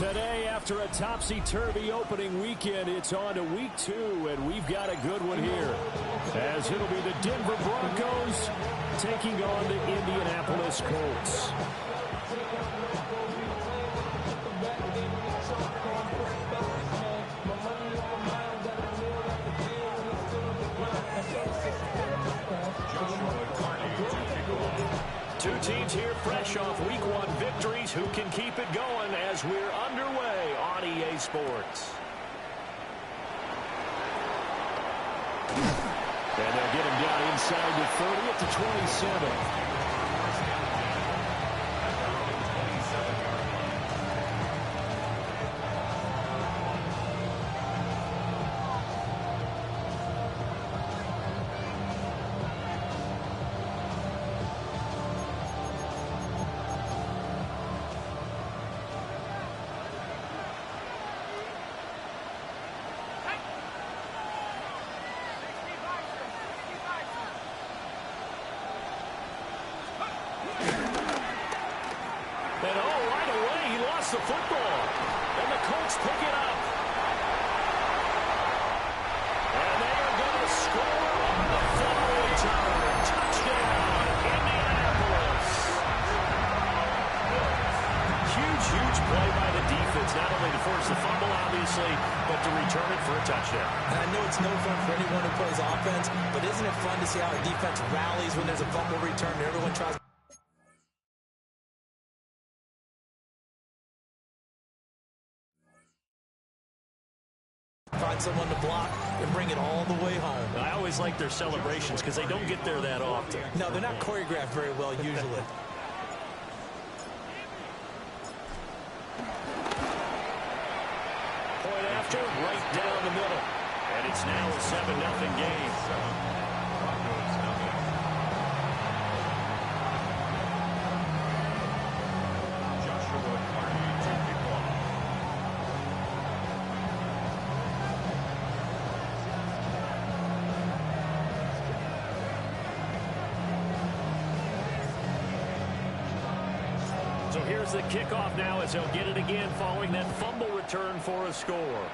Today, after a topsy-turvy opening weekend, it's on to week 2, and we've got a good one here. As it'll be the Denver Broncos taking on the Indianapolis Colts. Two teams here fresh off Week 1 victories. Who can keep it going as we're underway on EA Sports? And they'll get him down inside the 30 at the 27. And right away, he lost the football. And the Colts pick it up. And they are going to score on the fumble return. Touchdown, Indianapolis. Huge play by the defense, not only to force the fumble, obviously, but to return it for a touchdown. And I know it's no fun for anyone who plays offense, but isn't it fun to see how a defense rallies when there's a fumble return and everyone tries to find someone to block and bring it all the way home. I always like their celebrations because they don't get there that often. No, they're not choreographed very well usually. Point after, right down the middle. And it's now a 7-0 game. So here's the kickoff now as they'll get it again following that fumble return for a score.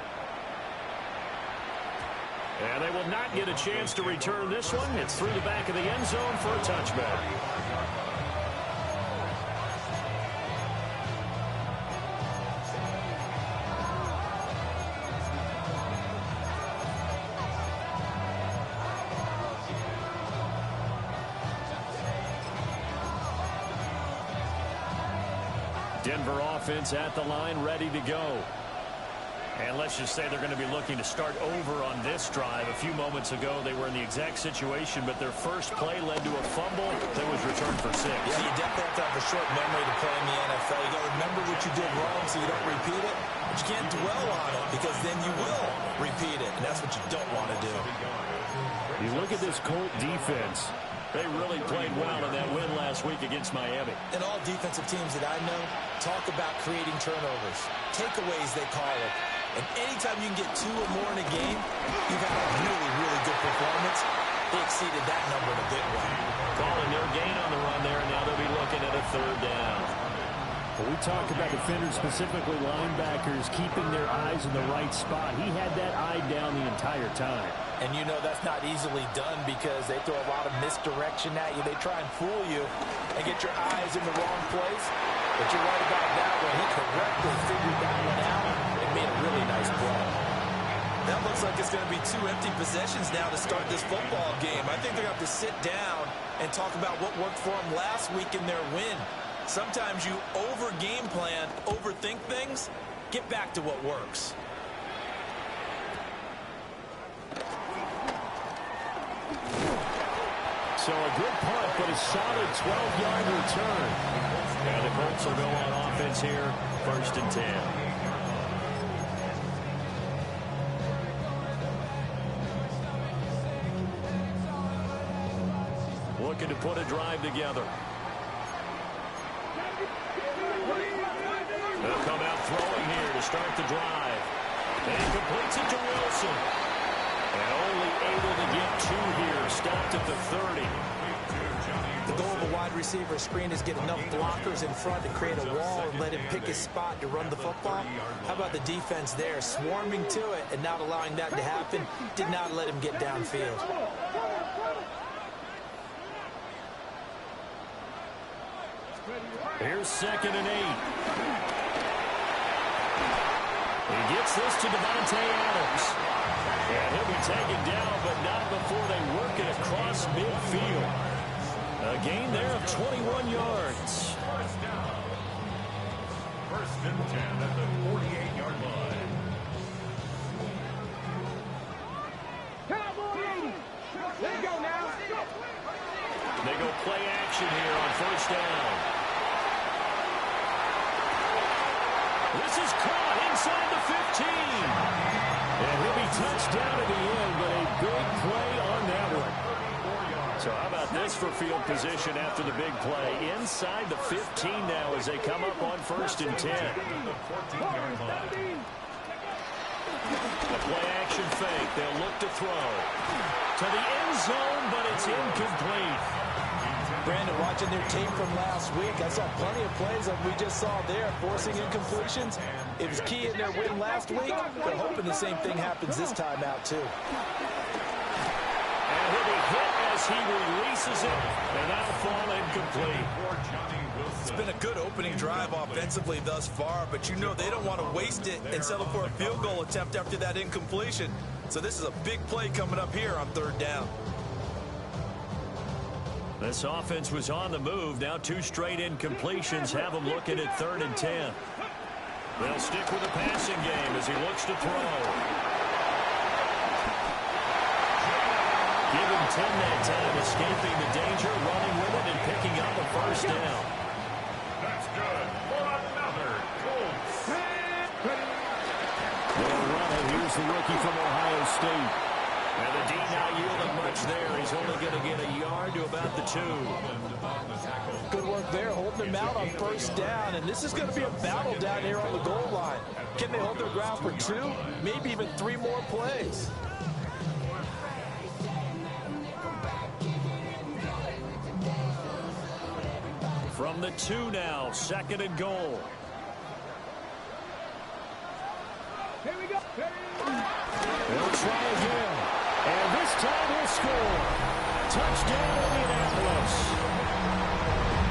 And they will not get a chance to return this one. It's through the back of the end zone for a touchback. Denver offense at the line, ready to go. And let's just say they're going to be looking to start over on this drive. A few moments ago, they were in the exact situation, but their first play led to a fumble that was returned for 6. Yeah, you definitely have to have a short memory to play in the NFL. You got to remember what you did wrong so you don't repeat it, but you can't dwell on it because then you will repeat it, and that's what you don't want to do. You look at this Colt defense. They really played well in that win last week against Miami. And all defensive teams that I know talk about creating turnovers, takeaways they call it. And anytime you can get 2 or more in a game, you've had a really good performance. They exceeded that number in a big way. Calling their gain on the run there, and now they'll be looking at a 3rd down. Well, we talk about defenders, specifically linebackers, keeping their eyes in the right spot. He had that eye down the entire time. And you know that's not easily done because they throw a lot of misdirection at you. They try and fool you and get your eyes in the wrong place. But you're right about that one. He correctly figured that one out and made a really nice play. That looks like it's going to be 2 empty possessions now to start this football game. I think they're going to have to sit down and talk about what worked for them last week in their win. Sometimes you over-game plan, overthink things. Get back to what works. So a good punt, but a solid 12-yard return. And the Colts will go on offense here, 1st and 10. Looking to put a drive together. They'll come out throwing here to start the drive. And completes it to Wilson. And only able to get 2 here. Stopped at the 30. The goal of a wide receiver screen is get enough blockers in front to create a wall and let him pick his spot to run the football. How about the defense there, swarming to it and not allowing that to happen? Did not let him get downfield. Here's 2nd and 8. He gets this to Devontae Adams. And he'll be taken down, but not before they work it across midfield. A gain there of 21 yards. First and 10 at the 48-yard line. There you go now. They go play action here on 1st down. This is caught inside the 15. And he'll be touched down at the end, but a big play on that one. So how about this for field position after the big play? Inside the 15 now as they come up on 1st and 10. The play action fake. They'll look to throw to the end zone, but it's incomplete. Brandon, watching their tape from last week, I saw plenty of plays like we just saw there, forcing incompletions. It was key in their win last week. They're hoping the same thing happens this time out, too. And he'll be hit as he releases it, and that'll fall incomplete. It's been a good opening drive offensively thus far, but you know they don't want to waste it and settle for a field goal attempt after that incompletion. So this is a big play coming up here on 3rd down. This offense was on the move. Now 2 straight incompletions have them looking at 3rd and 10. They'll stick with the passing game as he looks to throw. Give him 10 that time, escaping the danger, running with it, and picking up a 1st down. That's good for another Colts. They'll run it. Here's the rookie from Ohio State. And the D not yielding much there. He's only going to get a yard to about the 2. Good work there, holding them out on 1st down. And this is going to be a battle down here on the goal line. Can they hold their ground for 2, maybe even 3 more plays? From the 2 now, 2nd and goal. Here we go. They'll try again. And this time he'll score. Touchdown, Indianapolis.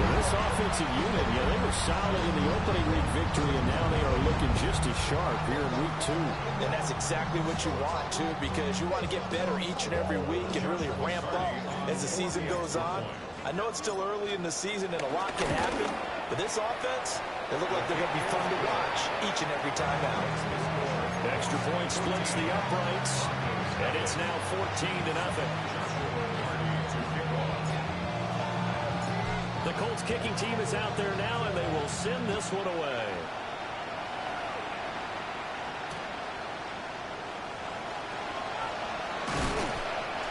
Well, this offensive unit, yeah, they were solid in the opening week victory, and now they are looking just as sharp here in week 2. And that's exactly what you want, too, because you want to get better each and every week and really ramp up as the season goes on. I know it's still early in the season and a lot can happen, but this offense, they look like they're going to be fun to watch each and every time out. Extra point splits the uprights, and it's now 14-0. The Colts kicking team is out there now, and they will send this one away.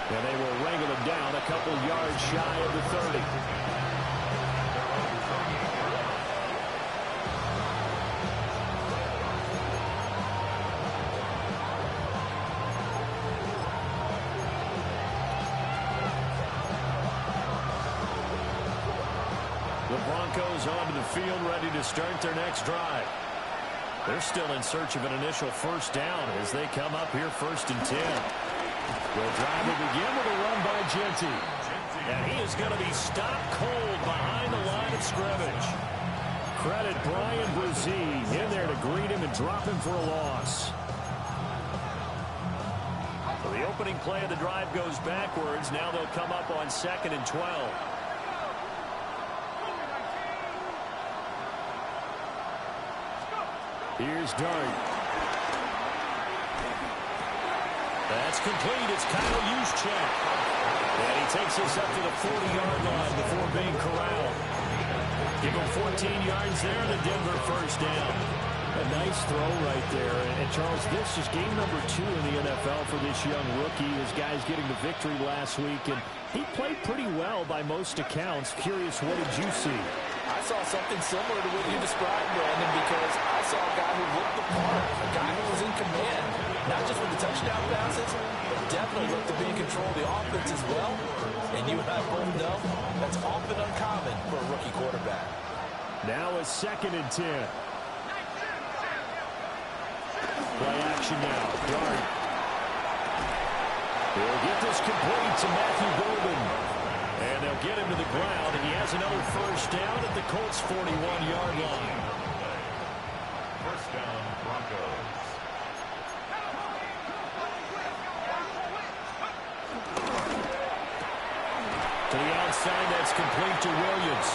And they will wrangle him down a couple yards shy of the 30. The Broncos onto the field, ready to start their next drive. They're still in search of an initial 1st down as they come up here 1st and 10. Will drive will begin with a run by Genty. And he is going to be stopped cold behind the line of scrimmage. Credit Brian Brzee in there to greet him and drop him for a loss. So the opening play of the drive goes backwards. Now they'll come up on 2nd and 12. Here's Dart. That's complete. It's Kyle Juszczyk. And he takes us up to the 40-yard line before being corralled. Give him 14 yards there, the Denver 1st down. A nice throw right there. And Charles, this is game number 2 in the NFL for this young rookie. His guys getting the victory last week, and he played pretty well by most accounts. Curious, what did you see? I saw something similar to what you described, Brandon, because I saw a guy who looked the part, a guy who was in command, not just with the touchdown passes, but definitely look to be in control of the offense as well. And you and I both know that's often uncommon for a rookie quarterback. Now a 2nd and 10. Play action now. Dart. He'll get this complete to Matthew Golden. And they'll get him to the ground, and he has another first down at the Colts' 41-yard line. First down, Broncos. To the outside, that's complete to Williams.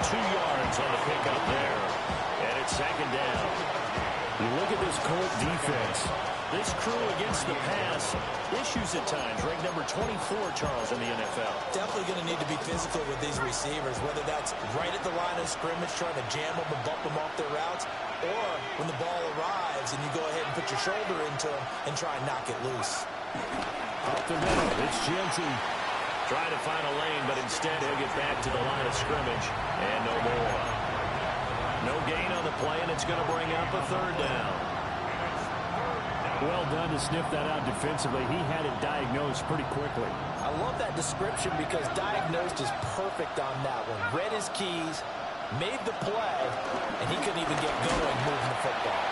2 yards on the pickup there. And it's 2nd down. You look at this Colt defense. This crew against the pass, issues at times. Ranked number 24, Charles, in the NFL. Definitely going to need to be physical with these receivers, whether that's right at the line of scrimmage trying to jam them and bump them off their routes, or when the ball arrives and you go ahead and put your shoulder into them and try and knock it loose. Up the middle, it's Genty. Trying to find a lane, but instead he'll get back to the line of scrimmage. And no more. No gain on the play, and it's going to bring up a 3rd down. Well done to sniff that out defensively. He had it diagnosed pretty quickly. I love that description because diagnosed is perfect on that one. Read his keys, made the play, and he couldn't even get going moving the football.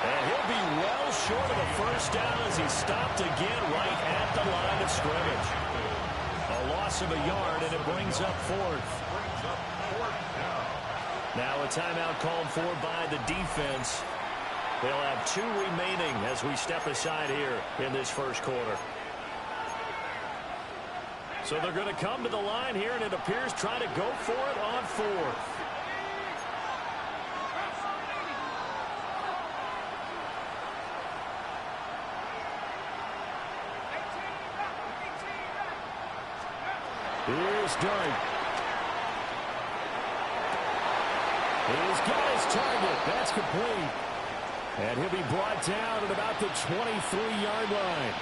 And he'll be well short of a first down as he stopped again right at the line of scrimmage. A loss of a yard, and it brings up 4th. Now a timeout called for by the defense. They'll have 2 remaining as we step aside here in this first quarter. So they're going to come to the line here, and it appears try to go for it on 4th. Here's Dart. He's got his target. That's complete. And he'll be brought down at about the 23-yard line.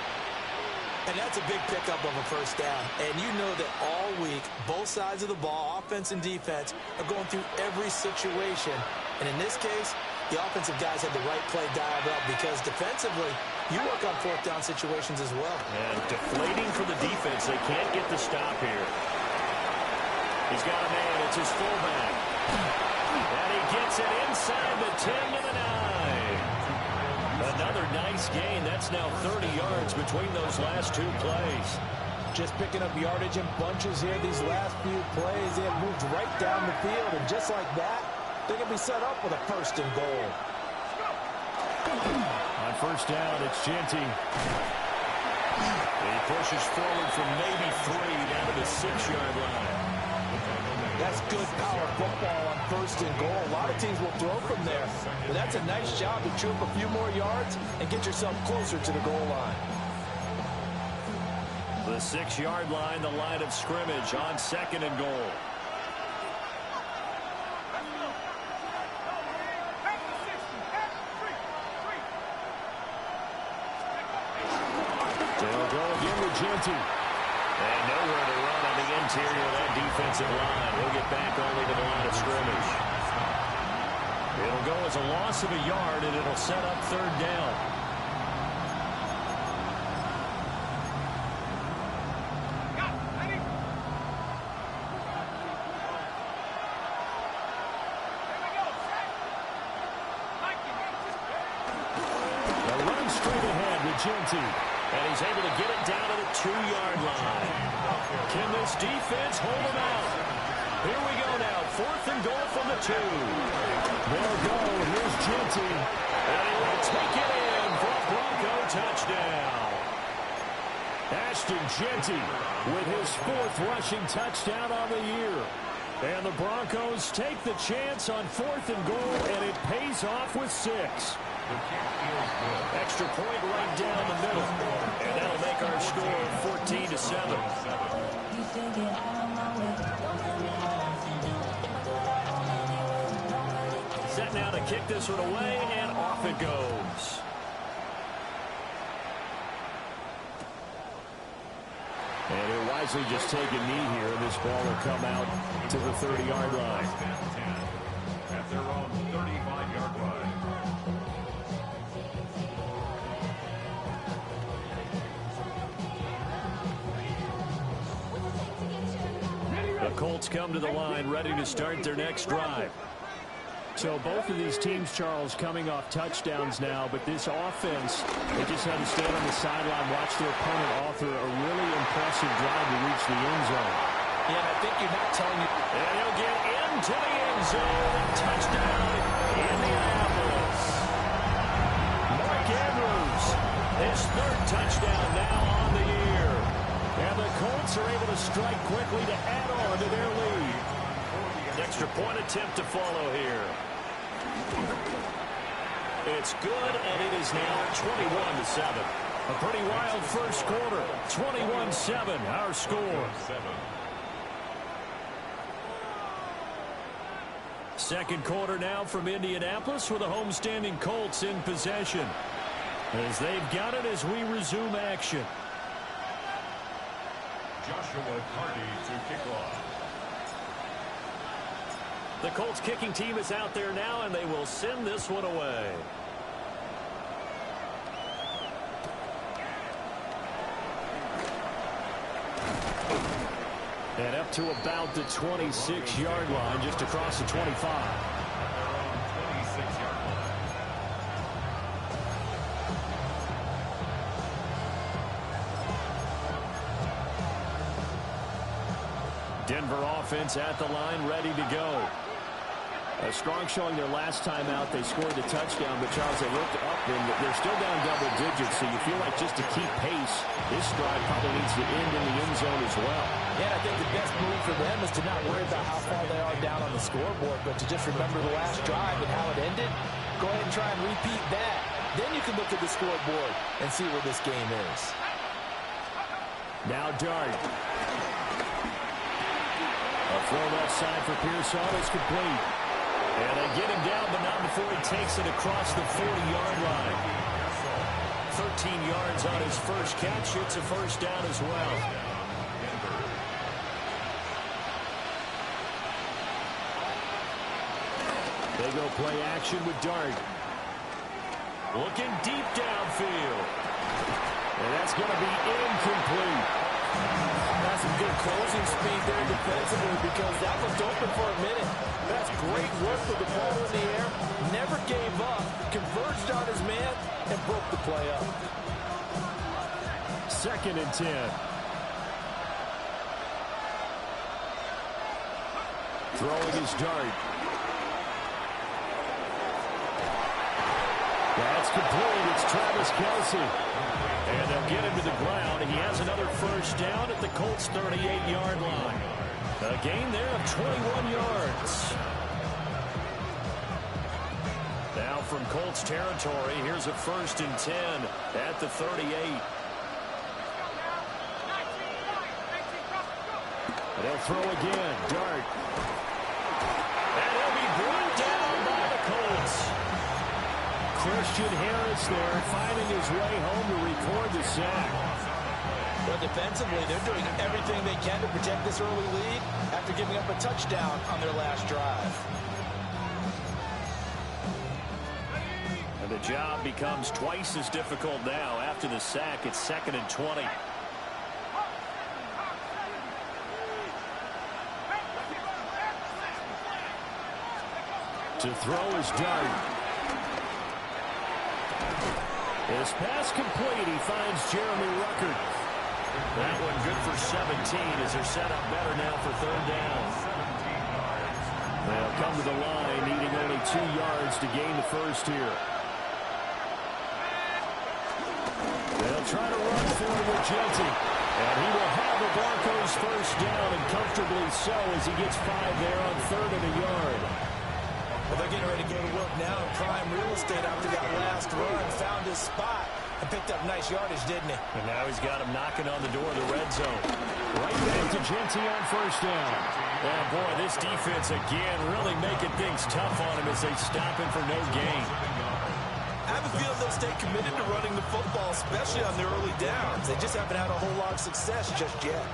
And that's a big pickup of a first down. And you know that all week, both sides of the ball, offense and defense, are going through every situation. And in this case, the offensive guys had the right play dialed up because defensively, you work on 4th down situations as well. And deflating for the defense. They can't get the stop here. He's got a man. It's his fullback. And he gets it inside the 10 to the 9. Another nice gain. That's now 30 yards between those last 2 plays. Just picking up yardage in bunches here. These last few plays, they have moved right down the field. And just like that, they're going to be set up with a 1st and goal. On first down, it's Genty. He pushes forward from maybe 3 down to the 6-yard line. That's good power football on 1st and goal. A lot of teams will throw from there. But that's a nice job to chew up a few more yards and get yourself closer to the goal line. The 6-yard line, the line of scrimmage on 2nd and goal. They'll go again with Genty. And nowhere to run on the interior of that defensive line. He'll get back only to the line of scrimmage. It'll go as a loss of a yard, and it'll set up 3rd down. They'll run straight ahead with Genty. And he's able to get it down to the 2-yard line. Can this defense hold him out? Here we go now. 4th and goal from the 2. They'll go. Here's Genty. And he will take it in for a Bronco touchdown. Ashton Genty with his 4th rushing touchdown on the year. And the Broncos take the chance on 4th and goal, and it pays off with 6. Extra point right down the middle. And that'll make our score 14-7. Set now to kick this one away, and off it goes. And he'll wisely just take a knee here, and this ball will come out to the 30-yard line. At their own 35-yard line. Colts come to the line ready to start their next drive. So both of these teams, Charles, coming off touchdowns now, but this offense, they just had to stand on the sideline, watch their opponent author a really impressive drive to reach the end zone. Yeah, and I think you're not telling you. And he'll get into the end zone and touchdown, Indianapolis. Mark Andrews, his third touchdown now on the year. And the Colts are able to strike quickly to add on to their lead. An extra point attempt to follow here. It's good, and it is now 21-7. A pretty wild first quarter. 21-7, our score. Second quarter now from Indianapolis with the homestanding Colts in possession. As they've got it as we resume action. Joshua Carty to kick off. The Colts kicking team is out there now, and they will send this one away. And up to about the 26-yard line, just across the 25. Their own 26-yard line. Denver offense at the line, ready to go. A strong showing their last time out. They scored the touchdown, but Charles, they looked up, and they're still down double digits, so you feel like just to keep pace, this drive probably needs to end in the end zone as well. Yeah, I think the best move for them is to not worry about how far they are down on the scoreboard, but to just remember the last drive and how it ended. Go ahead and try and repeat that. Then you can look at the scoreboard and see where this game is. Now Dart. A throw left side for Pearson is complete. And they get him down, but not before he takes it across the 40-yard line. 13 yards on his first catch. It's a first down as well. They go play action with Dart. Looking deep downfield. And that's going to be incomplete. That's some good closing speed there defensively because that looked open for a minute. That's great work with the ball in the air. Never gave up. Converged on his man and broke the play up. 2nd and 10. Throwing his Dart. That's complete. It's Travis Kelce. And they'll get him to the ground. He has another first down at the Colts' 38-yard line. A gain there of 21 yards. Now from Colts territory, here's a 1st and 10 at the 38. They'll throw again. Dart. And he'll be brought down by the Colts. Christian Harris there, finding his way home to record the sack. But defensively, they're doing everything they can to protect this early lead after giving up a touchdown on their last drive. And the job becomes twice as difficult now. After the sack, it's 2nd and 20. To throw his Dart. This pass complete. He finds Jeremy Ruckert. That one good for 17 as they're set up better now for 3rd down. They'll come to the line, needing only 2 yards to gain the first here. They'll try to run for it with Genty. And he will have the Broncos first down, and comfortably so as he gets 5 there on 3rd and a yard. Well, they're getting ready to go to work now in prime real estate after that last run. Found his spot and picked up nice yardage, didn't he? And now he's got him knocking on the door of the red zone. Right back to Genty on first down. And boy, this defense again really making things tough on him as they stop him for no gain. I have a feeling they'll stay committed to running the football, especially on their early downs. They just haven't had a whole lot of success just yet.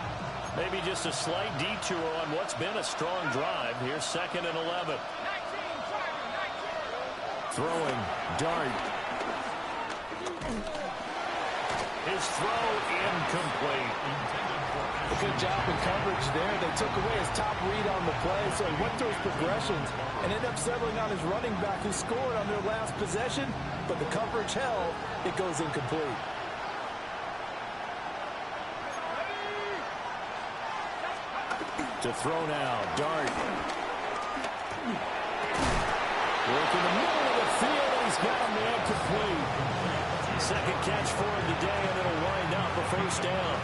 Maybe just a slight detour on what's been a strong drive. Here's 2nd and 11. Throwing Dart. His throw incomplete. A good job in coverage there. They took away his top read on the play, so he went through his progressions and ended up settling on his running back who scored on their last possession, but the coverage held. It goes incomplete. To throw now, Dart. Work in the middle of the field, and he's got him man complete. Second catch for him today, and it'll wind up a first down.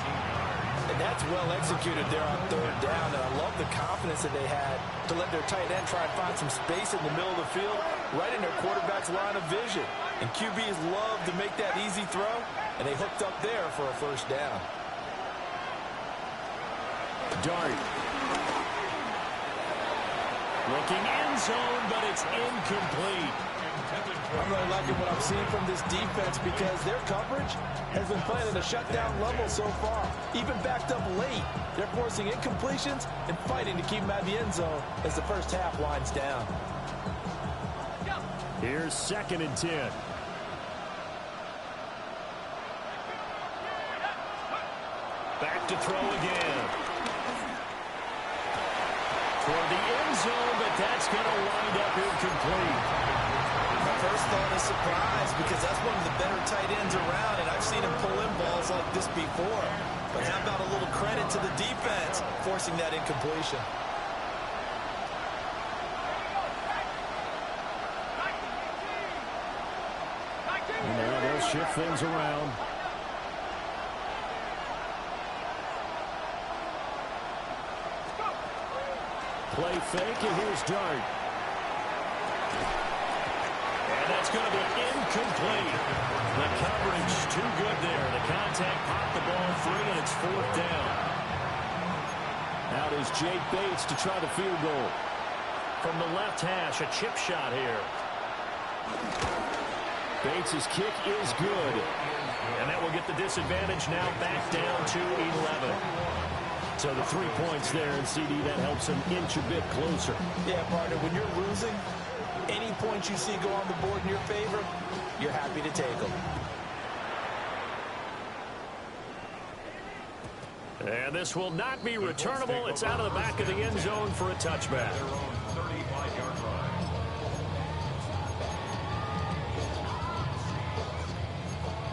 And that's well executed there on third down, and I love the confidence that they had to let their tight end try and find some space in the middle of the field, right in their quarterback's line of vision. And QBs love to make that easy throw, and they hooked up there for a first down. Dart. Looking end zone, but it's incomplete. I'm really liking what I'm seeing from this defense because their coverage has been playing at a shutdown level so far. Even backed up late, they're forcing incompletions and fighting to keep them out of the end zone as the first half winds down. Here's 2nd and 10. Back to throw again. For the end zone, but that's going to wind up incomplete. My first thought is surprise because that's one of the better tight ends around, and I've seen him pull in balls like this before. But how about a little credit to the defense forcing that incompletion? And now they'll shift things around. Play fake, and here's Dart. And that's going to be incomplete. The coverage too good there. The contact popped the ball free, and it's 4th down. Out is Jake Bates to try the field goal. From the left hash, a chip shot here. Bates' kick is good. And that will get the disadvantage now back down to 11. So the 3 points there, and CD, that helps him inch a bit closer. Yeah, partner, when you're losing, any points you see go on the board in your favor, you're happy to take them. And this will not be returnable. It's out of the back of the end zone for a touchback.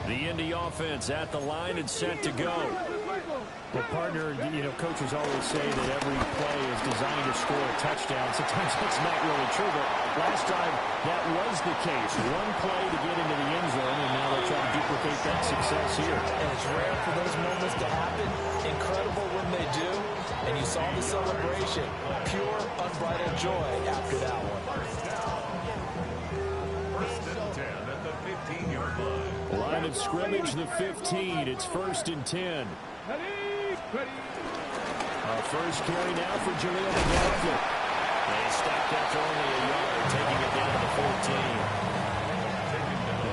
The Indy offense at the line and set to go. Well, partner, you know, coaches always say that every play is designed to score a touchdown. Sometimes that's not really true, but last time that was the case. One play to get into the end zone, and now they'll try to duplicate that success here. And it's rare for those moments to happen. Incredible when they do. And you saw the celebration. Pure, unbridled joy after that one. First and 10 at the 15-yard line. Line of scrimmage, the 15. It's 1st and 10. Our first carry now for Jaleel McLaughlin. They stopped after only a yard, taking it down to 14.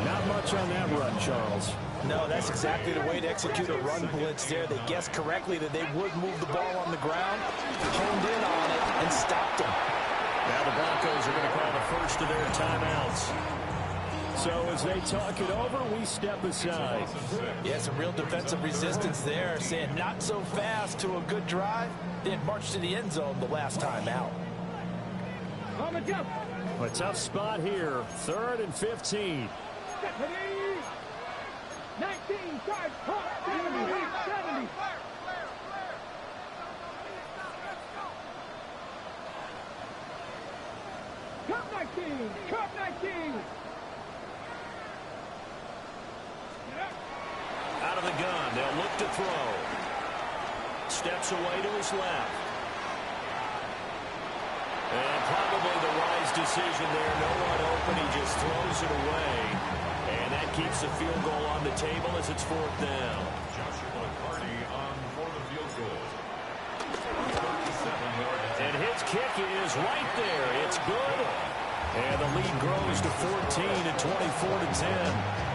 Not much on that run, Charles. No, that's exactly the way to execute a run blitz there. They guessed correctly that they would move the ball on the ground, honed in on it, and stopped them. Now the Broncos are going to call the first of their timeouts. So as they talk it over, we step aside. Yeah, some real defensive resistance there, saying not so fast to a good drive. They had marched to the end zone the last time out. A tough spot here. 3rd and 15. 19, 5, 70. Cup 19, Cup 19. Out of the gun, they'll look to throw. Steps away to his left. And probably the wise decision there. No one open, he just throws it away. And that keeps the field goal on the table as it's 4th down. Joshua Carney on for the field goal. And his kick is right there. It's good. And the lead grows to 14 at 24-10.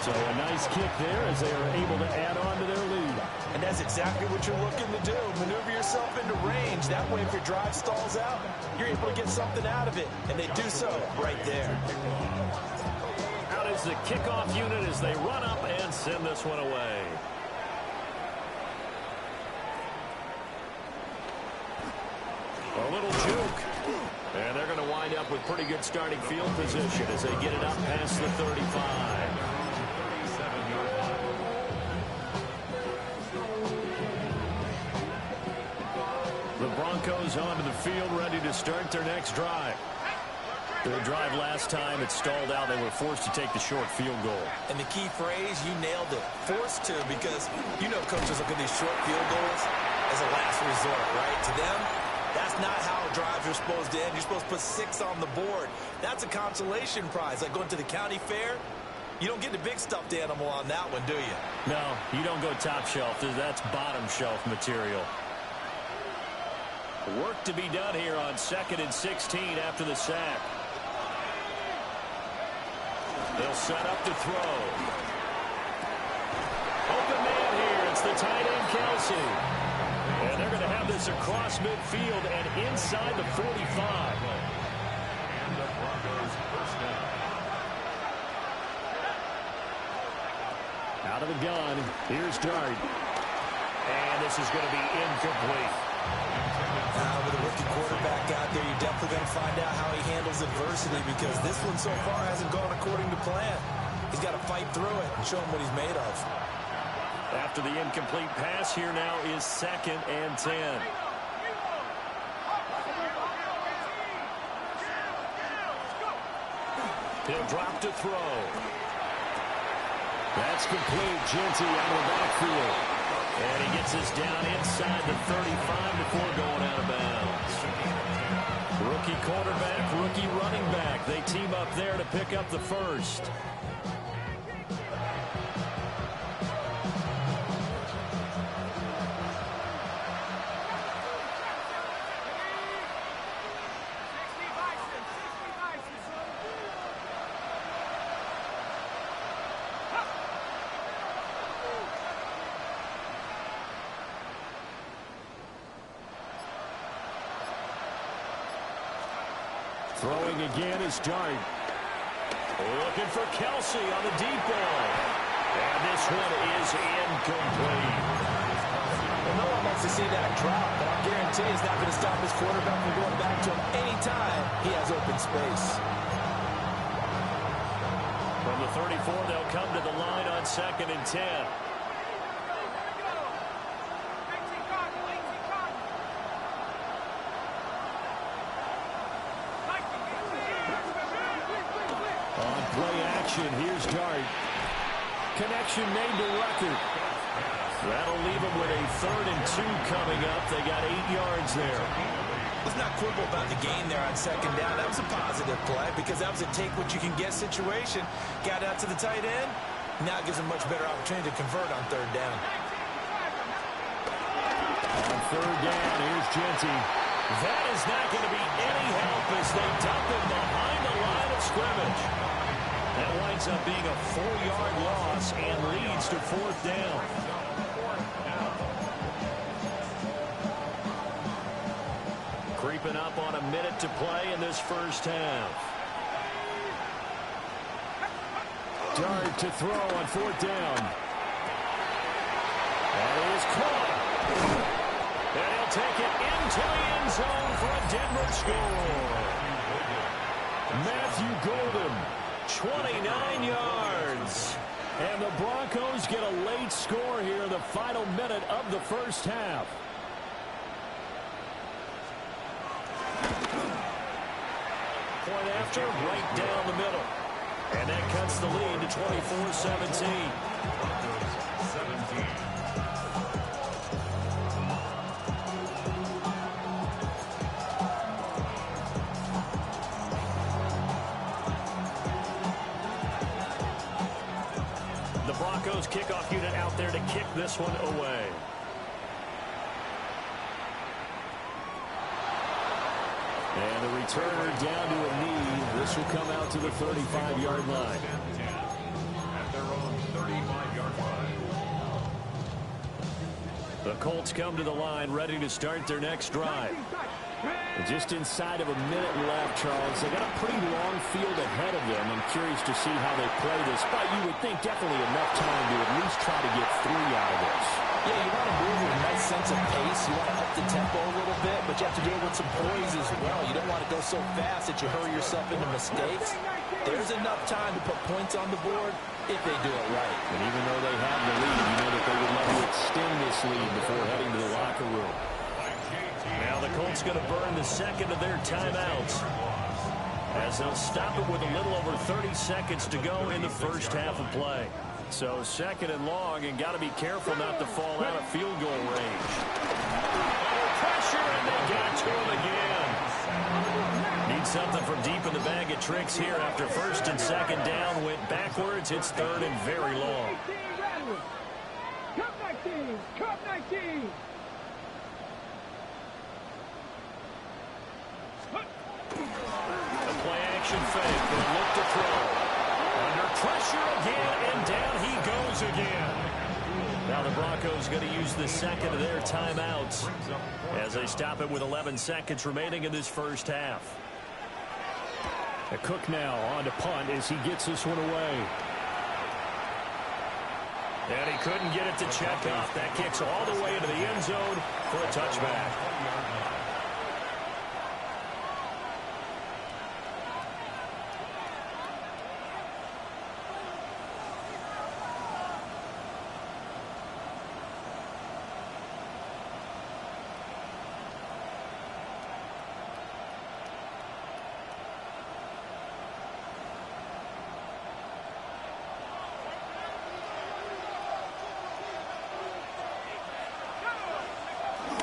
So a nice kick there as they are able to add on to their lead. And that's exactly what you're looking to do. Maneuver yourself into range. That way, if your drive stalls out, you're able to get something out of it. And they do so right there. Out is the kickoff unit as they run up and send this one away. A little juke. And they're going to wind up with pretty good starting field position as they get it up past the 35. The Broncos onto the field, ready to start their next drive. Their drive last time, it stalled out. They were forced to take the short field goal. And the key phrase, you nailed it, forced to, because you know coaches look at these short field goals as a last resort, right? To them, that's not how drives are supposed to end. You're supposed to put 6 on the board. That's a consolation prize. Like going to the county fair, you don't get the big stuffed animal on that one, do you? No, you don't go top shelf. That's bottom shelf material. Work to be done here on 2nd and 16 after the sack. They'll set up to throw. Open man here. It's the tight end, Kelsey. And they're going to have this across midfield and inside the 45. And the Broncos first down. Out of the gun. Here's Dart. And this is going to be incomplete. With a rookie quarterback out there, you're definitely going to find out how he handles adversity, because this one so far hasn't gone according to plan. He's got to fight through it and show him what he's made of. After the incomplete pass, here now is 2nd and 10. He'll drop to throw. That's complete. Genty out of the backfield. And he gets us down inside the 35 before going out of bounds. Rookie quarterback, rookie running back. They team up there to pick up the first. Throwing again is Dart. Looking for Kelsey on the deep ball. And this one is incomplete. Well, no one wants to see that drop, but I guarantee it's not going to stop his quarterback from going back to him anytime he has open space. From the 34, they'll come to the line on 2nd and 10. Here's Dart. Connection made to Rucker. That'll leave them with a 3rd and 2 coming up. They got 8 yards there. Let's not quibble about the gain there on 2nd down. That was a positive play, because that was a take-what-you-can-get situation. Got out to the tight end. Now it gives them much better opportunity to convert on 3rd down. On 3rd down, here's Genty. That is not going to be any help as they dump him behind the line of scrimmage. That winds up being a 4-yard loss and leads to 4th down. Creeping up on a minute to play in this first half. Dart to throw on 4th down. That is caught. And he'll take it into the end zone for a Denver score. Matthew Golden. 29 yards. And the Broncos get a late score here in the final minute of the first half. Point after, right down the middle. And that cuts the lead to 24-17. 17. Broncos kickoff unit out there to kick this one away. And the returner down to a knee. This will come out to the 35-yard line. At their own 35-yard line. The Colts come to the line ready to start their next drive. Just inside of a minute left, Charles. They got a pretty long field ahead of them. I'm curious to see how they play this, but you would think definitely enough time to at least try to get 3 out of this. Yeah, you want to move with a nice sense of pace. You want to up the tempo a little bit, but you have to do it with some poise as well. You don't want to go so fast that you hurry yourself into mistakes. There's enough time to put points on the board if they do it right. And even though they have the lead, you know that they would love to extend this lead before heading to the locker room. Now the Colts going to burn the second of their timeouts, as they'll stop it with a little over 30 seconds to go in the first half of play. So second and long, and got to be careful not to fall out of field goal range. Pressure, and they got to him again. Need something from deep in the bag of tricks here after first and second down went backwards. It's third and very long. Cup 19, Cup 19. The play action fake, the look to throw. Under pressure again, and down he goes again. Now the Broncos going to use the second of their timeouts as they stop it with 11 seconds remaining in this first half. A Cook now on to punt as he gets this one away. And he couldn't get it to check off. That kicks all the way into the end zone for a touchback.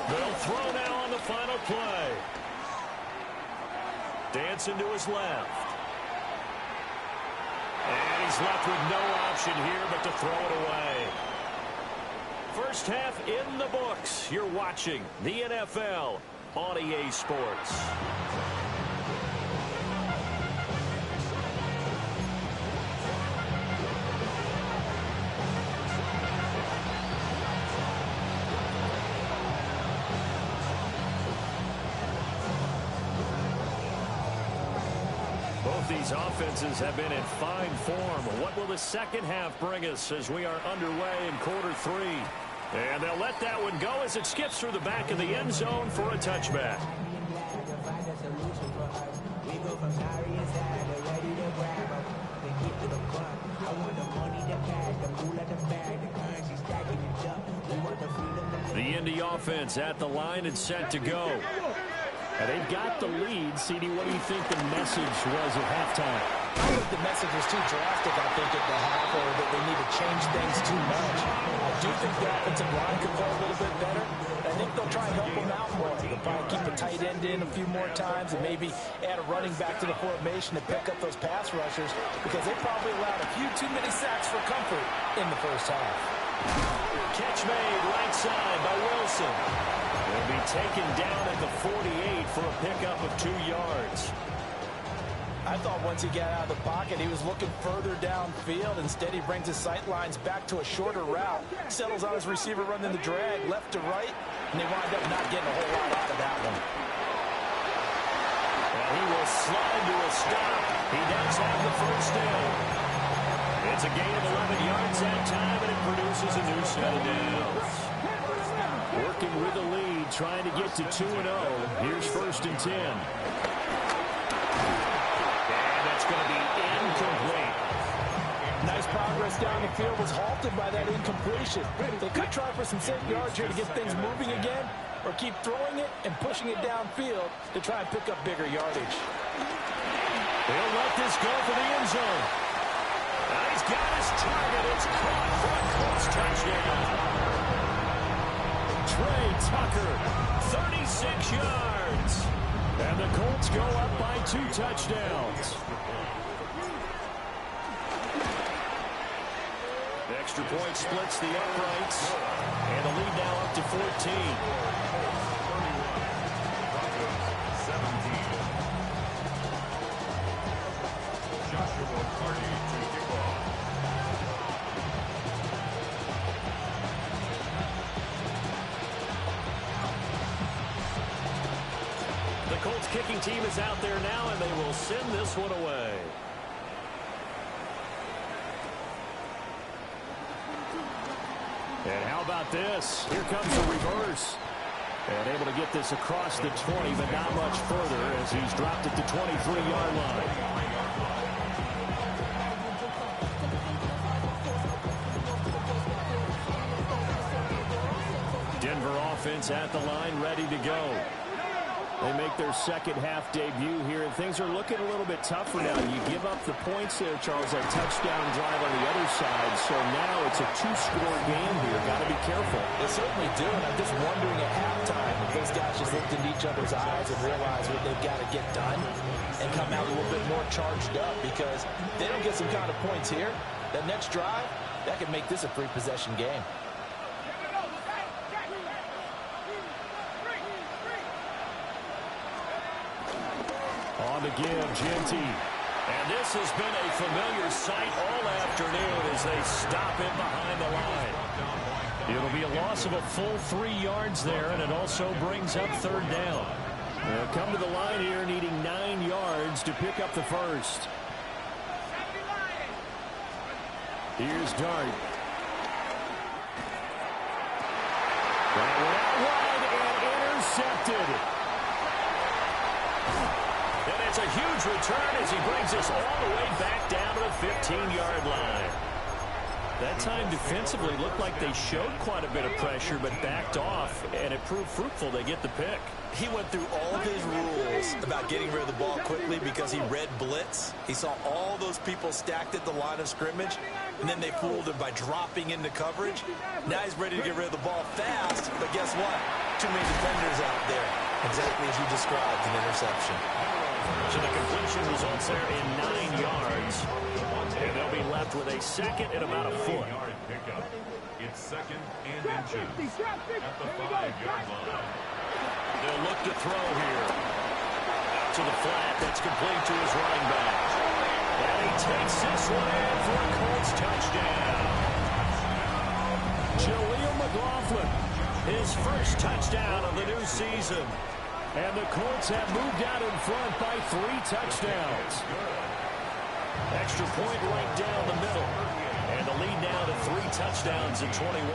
They'll throw now on the final play. Dancing to his left. And he's left with no option here but to throw it away. First half in the books. You're watching the NFL on EA Sports. These offenses have been in fine form. What will the second half bring us as we are underway in quarter 3? And they'll let that one go as it skips through the back of the end zone for a touchback. The Indy offense at the line and set to go. And they've got the lead. CD, what do you think the message was at halftime? I think the message was too drastic, I think, at the half, or that they need to change things too much. I do think the offensive line could play a little bit better. I think they'll try and help them out more. They'll probably keep the tight end in a few more times and maybe add a running back to the formation to pick up those pass rushers, because they probably allowed a few too many sacks for comfort in the first half. Catch made right side by Wilson. Will be taken down at the 48 for a pickup of 2 yards. I thought once he got out of the pocket, he was looking further downfield. Instead, he brings his sight lines back to a shorter route, settles on his receiver running the drag left to right, and they wind up not getting a whole lot out of that one. And he will slide to a stop. He does have the first down. It's a gain of 11 yards that time, and it produces a new set of downs. Working with the lead, trying to get to 2-0. Here's first and 10. And that's going to be incomplete. Nice progress down the field, was halted by that incompletion. They could try for some safe yards here to get things moving again, or keep throwing it and pushing it downfield to try and pick up bigger yardage. They'll let this go for the end zone. And he's got his target. It's caught for a Colts touchdown. Trey Tucker, 36 yards. And the Colts go up by 2 touchdowns. The extra point splits the uprights. And the lead now up to 14. Joshua Carty to kick off. Colts kicking team is out there now, and they will send this one away. And how about this? Here comes the reverse. And able to get this across the 20, but not much further as he's dropped at the 23-yard line. Denver offense at the line, ready to go. They make their second half debut here, and things are looking a little bit tougher now. You give up the points there, Charles, that touchdown drive on the other side. So now it's a two-score game here. Got to be careful. They certainly do, and I'm just wondering at halftime if those guys just looked into each other's eyes and realized what they've got to get done and come out a little bit more charged up, because they don't get some kind of points here. That next drive, that could make this a three-possession game. On the give, Genty. And this has been a familiar sight all afternoon as they stop it behind the line. It'll be a loss of a full 3 yards there, and it also brings up third down. They'll come to the line here needing 9 yards to pick up the first. Here's Dart. That went out wide and intercepted. And it's a huge return as he brings us all the way back down to the 15-yard line. That time defensively looked like they showed quite a bit of pressure but backed off, and it proved fruitful. They get the pick. He went through all of his rules about getting rid of the ball quickly because he read blitz. He saw all those people stacked at the line of scrimmage, and then they fooled him by dropping into coverage. Now he's ready to get rid of the ball fast, but guess what? Too many defenders out there. Exactly as you described, an interception. So the completion results there in 9 yards. And they'll be left with a second and about a foot. Pickup. It's second and inches at the 5-yard line. They'll look to throw here. Out to the flat. That's complete to his running back. And he takes this one in for a Colts touchdown. Jaleel McLaughlin, his first touchdown of the new season. And the Colts have moved out in front by 3 touchdowns. Extra point right down the middle. And the lead now to 3 touchdowns at 21.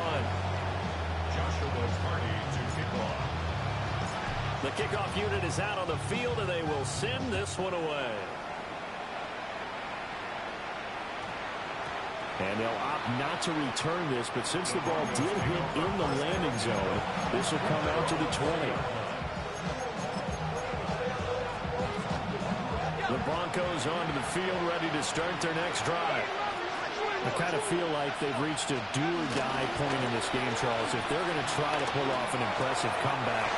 Joshua's Hardy to kick off. The kickoff unit is out on the field, and they will send this one away. And they'll opt not to return this, but since the ball did hit in the landing zone, this will come out to the 20. The Broncos onto the field, ready to start their next drive. I kind of feel like they've reached a do-or-die point in this game, Charles. If they're going to try to pull off an impressive comeback,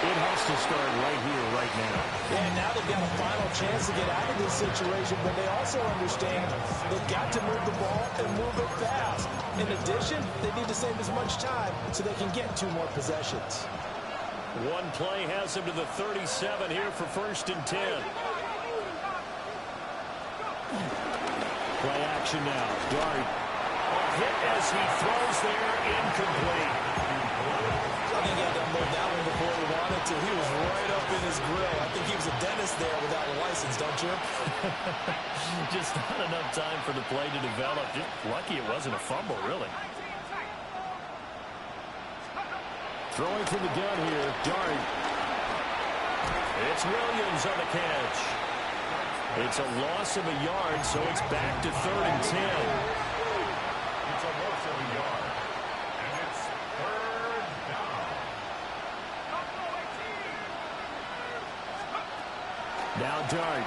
it has to start right here, right now. Yeah, now they've got a final chance to get out of this situation, but they also understand they've got to move the ball and move it fast. In addition, they need to save as much time so they can get 2 more possessions. One play has them to the 37 here for 1st and 10. Play action now. Dart. Hit as he throws there, incomplete. I think he had to unload that one before he wanted to. He was right up in his grill. I think he was a dentist there without a license, don't you? Just not enough time for the play to develop. Just lucky it wasn't a fumble, really. Throwing from the gun here, Dart. It's Williams on the catch. It's a loss of a yard, so it's back to 3rd and 10. It's a loss of a yard. And it's 3rd down. Now Dart.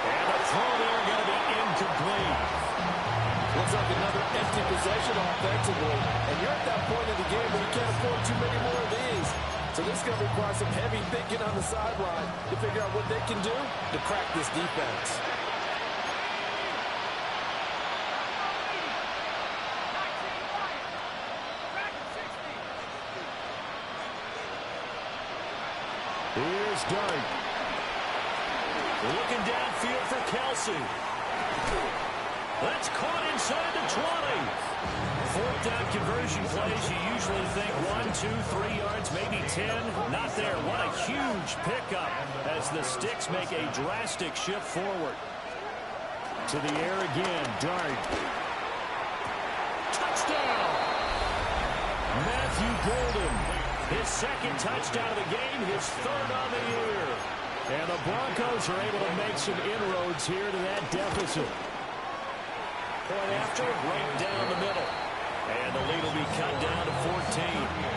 And the throw there going to be incomplete. Looks like another empty possession offensively. And you're at that point in the game where you can't afford too many more of these. So this is going to require some heavy thinking on the sideline to figure out what they can do to crack this defense. Here's Dart. Looking downfield for Kelsey. That's caught inside the 20. Fourth down conversion plays, you usually think 1, 2, 3 yards, maybe 10. Not there. What a huge pickup as the Sticks make a drastic shift forward. To the air again. Dart. Touchdown! Matthew Golden. His second touchdown of the game, his third on the year. And the Broncos are able to make some inroads here to that deficit. Point after, right down the middle. And the lead will be cut down to 14.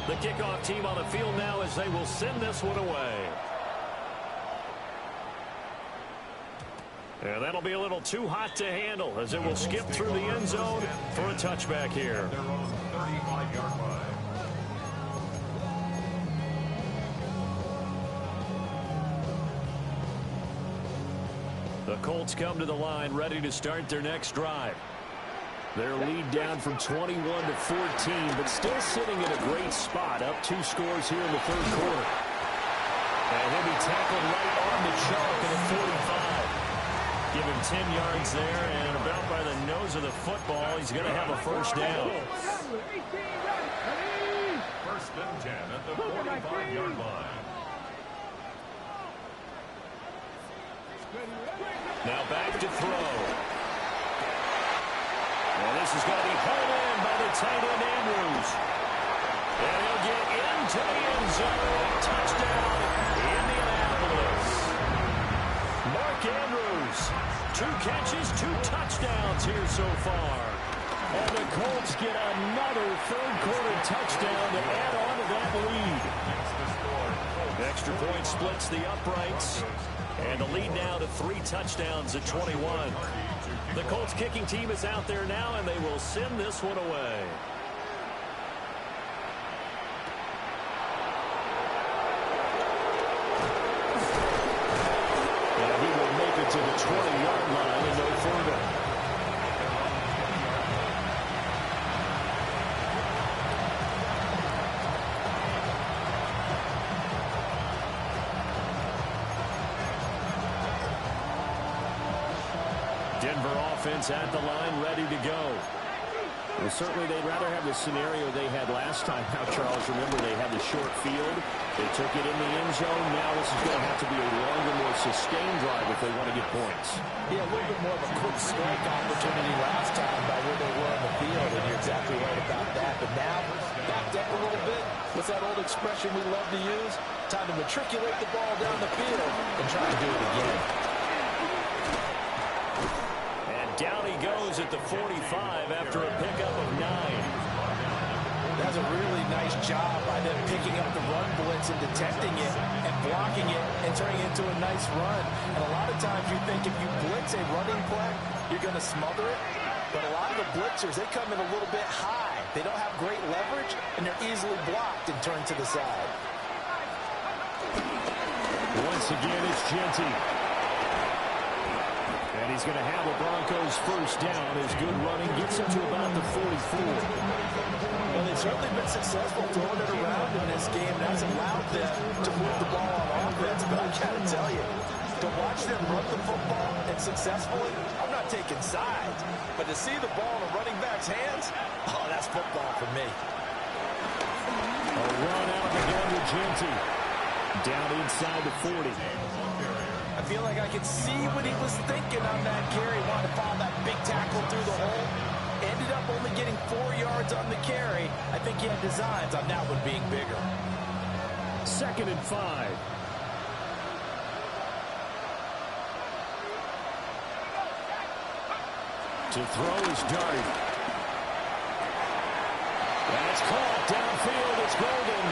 The kickoff team on the field now as they will send this one away. And that'll be a little too hot to handle as it will skip through the end zone for a touchback here. Their own 35-yard line. The Colts come to the line ready to start their next drive. Their lead down from 21 to 14, but still sitting in a great spot, up 2 scores here in the third quarter. And he'll be tackled right on the chalk at a 45. Give him 10 yards there, and about by the nose of the football, he's going to have a first down. First and 10 at the 45-yard line. Now back to throw. And this is going to be pulled in by the tight end Andrews. And he'll get into the end zone. Touchdown, Indianapolis. Mark Andrews, 2 catches, 2 touchdowns here so far. And the Colts get another third-quarter touchdown to add on to that lead. Extra point splits the uprights. And the lead now to 3 touchdowns at 21. The Colts kicking team is out there now, and they will send this one away. And he will make it to the 20-yard line and no further. Denver offense at the line, ready to go. Well, certainly they'd rather have the scenario they had last time. Now, Charles, remember they had the short field. They took it in the end zone. Now this is going to have to be a longer, more sustained drive if they want to get points. Yeah, a little bit more of a quick strike opportunity last time by where they were on the field, and you're exactly right about that. But now, backed up a little bit. What's that old expression we love to use? Time to matriculate the ball down the field and try to do it again. Down he goes at the 45 after a pickup of 9. That's a really nice job by them picking up the run blitz and detecting it and blocking it and turning it into a nice run. And a lot of times you think if you blitz a running play, you're going to smother it. But a lot of the blitzers, they come in a little bit high. They don't have great leverage, and they're easily blocked and turned to the side. Once again, it's Genty. And he's going to have a Broncos first down. His good running gets him to about the 44. Well, they've certainly been successful throwing it around in this game. That's allowed them to move the ball on offense. But I got to tell you, to watch them run the football and successfully, I'm not taking sides. But to see the ball in a running back's hands, oh, that's football for me. A run out again with Genty. Down inside the 40. I feel like I could see what he was thinking on that carry. Wanted to follow that big tackle through the hole. Ended up only getting 4 yards on the carry. I think he had designs on that one being bigger. 2nd and 5. To throw is Dart. That's caught downfield. It's Golden.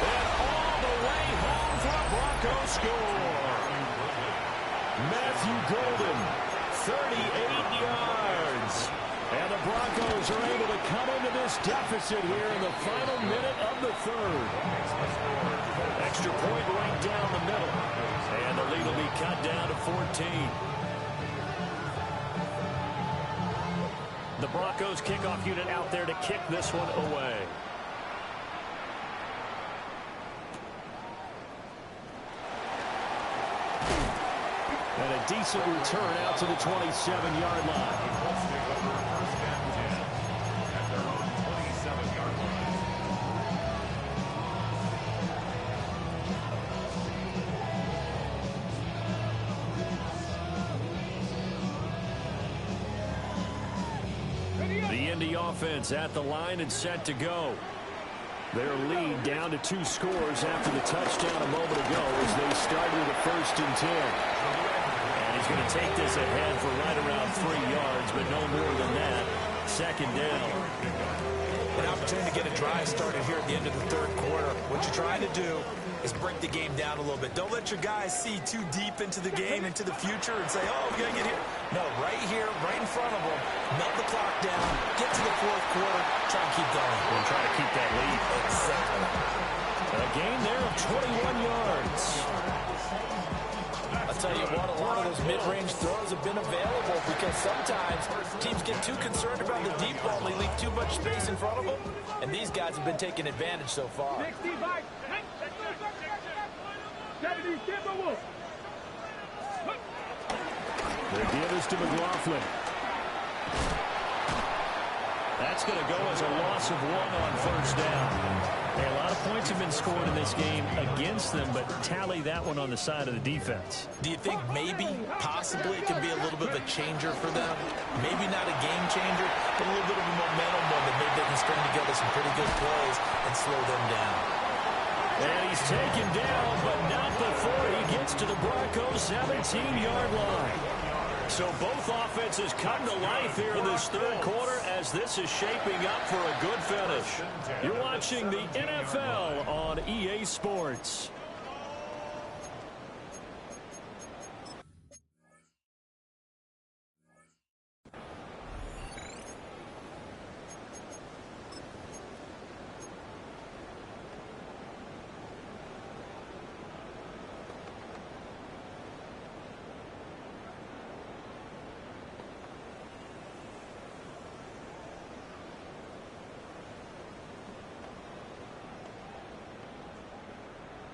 And all the way home for a Broncos score. Matthew Golden, 38 yards. And the Broncos are able to come into this deficit here in the final minute of the third. Extra point right down the middle. And the lead will be cut down to 14. The Broncos kickoff unit out there to kick this one away. And a decent return out to the 27-yard line. The Indy offense at the line and set to go. Their lead down to 2 scores after the touchdown a moment ago as they started with a 1st and 10. And he's going to take this ahead for right around 3 yards, but no more than that. 2nd down. An opportunity to get a drive started here at the end of the 3rd quarter. What you're trying to do is break the game down a little bit. Don't let your guys see too deep into the game, into the future, and say, oh, we got to get here. No, right here, right in front of them, melt the clock down, get to the 4th quarter, try and keep going. We'll try to keep that lead. Exactly. A gain there of 21 yards. I'll tell you what, a lot of those mid-range throws have been available because sometimes teams get too concerned about the deep ball and they leave too much space in front of them, and these guys have been taking advantage so far. The give is to McLaughlin. That's going to go as a loss of 1 on 1st down. Hey, a lot of points have been scored in this game against them, but tally that one on the side of the defense. Do you think maybe, possibly, it can be a little bit of a changer for them? Maybe not a game changer, but a little bit of a momentum one that maybe they can string together some pretty good plays and slow them down. And he's taken down, but not before he gets to the Broncos' 17-yard line. So both offenses come to life here in this 3rd quarter as this is shaping up for a good finish. You're watching the NFL on EA Sports.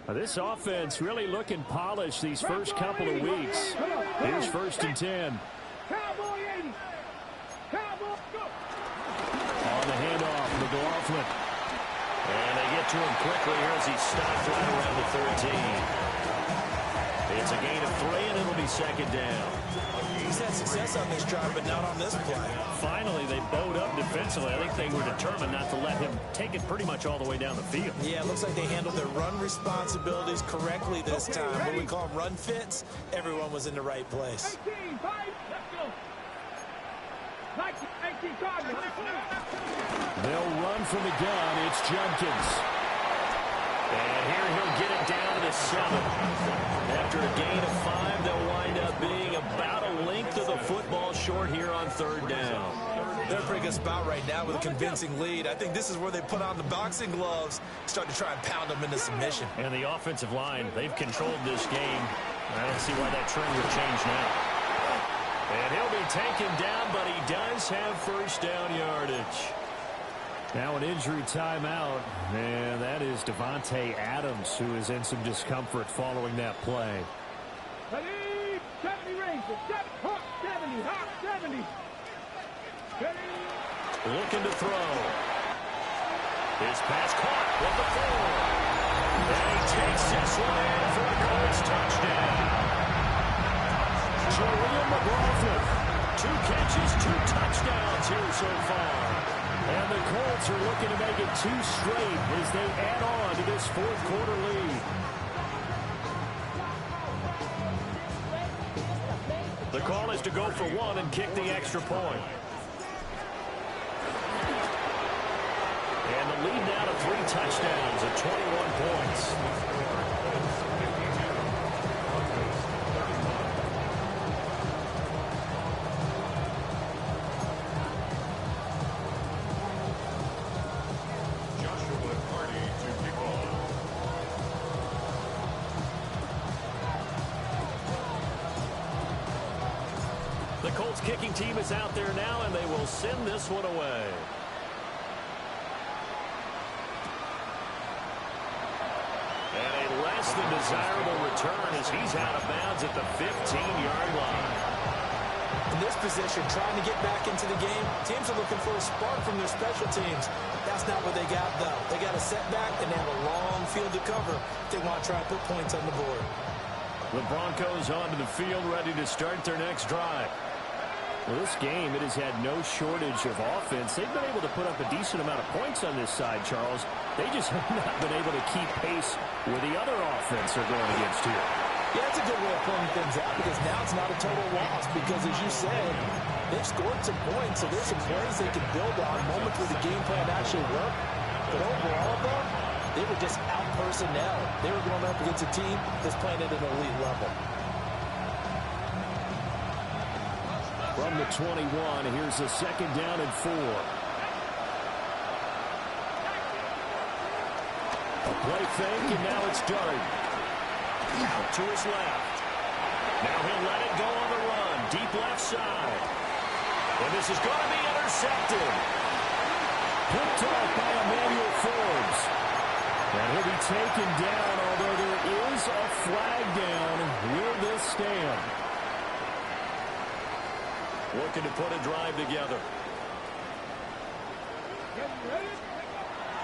This offense really looking polished these first couple of weeks. Here's 1st and 10. On the handoff, McLaughlin. And they get to him quickly here as he stopped right around the 13. It's a gain of 3, and it'll be 2nd down. He's had success on this drive, but not on this play. Finally, they bowed up defensively. I think they were determined not to let him take it pretty much all the way down the field. Yeah, it looks like they handled their run responsibilities correctly this time. What we call them run fits, everyone was in the right place. They'll run from the gun. It's Jenkins. And here he'll get it down to the 7. After a gain of 5, they'll wind up being about a length of the football short here on 3rd down. They're in a pretty good spot right now with a convincing lead. I think this is where they put on the boxing gloves, start to try and pound them into submission. And the offensive line, they've controlled this game. I don't see why that trend would change now. And he'll be taken down, but he does have 1st down yardage. Now an injury timeout, and that is Devontae Adams, who is in some discomfort following that play. 70 Rangers, 70, Hawk 70. Looking to throw. His pass caught with the 4. And he takes this one in for a Colts touchdown. Julian McLaughlin, 2 catches, 2 touchdowns here so far. And the Colts are looking to make it 2 straight as they add on to this 4th quarter lead. The call is to go for 1 and kick the extra point. And the lead now to 3 touchdowns at 21 points. The Colts kicking team is out there now, and they will send this one away. And a less than desirable return as he's out of bounds at the 15-yard line. In this position, trying to get back into the game, teams are looking for a spark from their special teams. That's not what they got, though. They got a setback, and they have a long field to cover if they want to try and put points on the board. The Broncos onto the field, ready to start their next drive. Well, this game, it has had no shortage of offense. They've been able to put up a decent amount of points on this side, Charles. They just have not been able to keep pace with the other offense they're going against here. Yeah, that's a good way of pulling things out because now it's not a total loss because, as you said, they've scored some points, so there's some plays they can build on, moments where the game plan actually worked. But overall, though, they were just out-personnel. They were going up against a team that's playing at an elite level. From the 21, here's a 2nd down and 4. A play fake, and now it's Dart. Out to his left. Now he'll let it go on the run. Deep left side. And this is going to be intercepted. Picked off by Emmanuel Forbes. And he'll be taken down, although there is a flag down. Will this stand? Looking to put a drive together.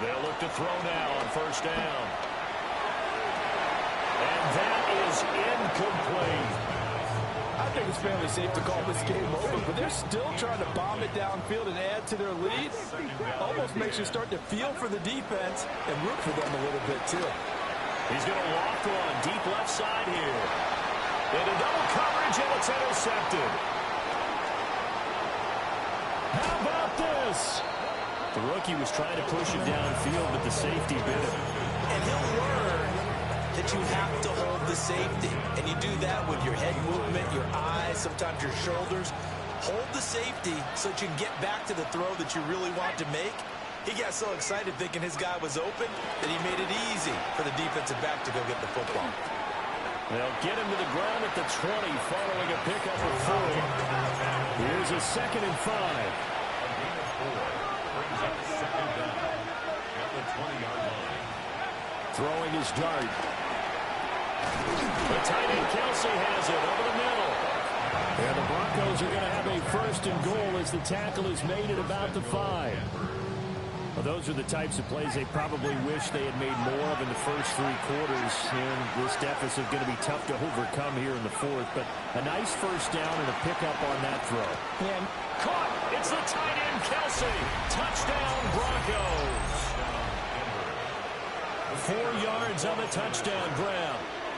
They'll look to throw now on 1st down. And that is incomplete. I think it's fairly safe to call this game over, but they're still trying to bomb it downfield and add to their lead. Almost makes you start to feel for the defense and root for them a little bit, too. He's going to walk one deep left side here. Into double coverage, and it's intercepted. How about this? The rookie was trying to push it downfield, but the safety bit it. And he'll learn that you have to hold the safety. And you do that with your head movement, your eyes, sometimes your shoulders. Hold the safety so that you can get back to the throw that you really want to make. He got so excited thinking his guy was open that he made it easy for the defensive back to go get the football. They'll get him to the ground at the 20 following a pickup of 4. Here's a 2nd and 5. Throwing his Dart. The tight end Kelsey has it over the middle. And the Broncos are going to have a 1st and goal as the tackle is made at about the 5. Well, those are the types of plays they probably wish they had made more of in the first 3 quarters. And this deficit is going to be tough to overcome here in the 4th. But a nice 1st down and a pickup on that throw. And caught. It's the tight end Kelsey. Touchdown Broncos. 4 yards on the touchdown grab.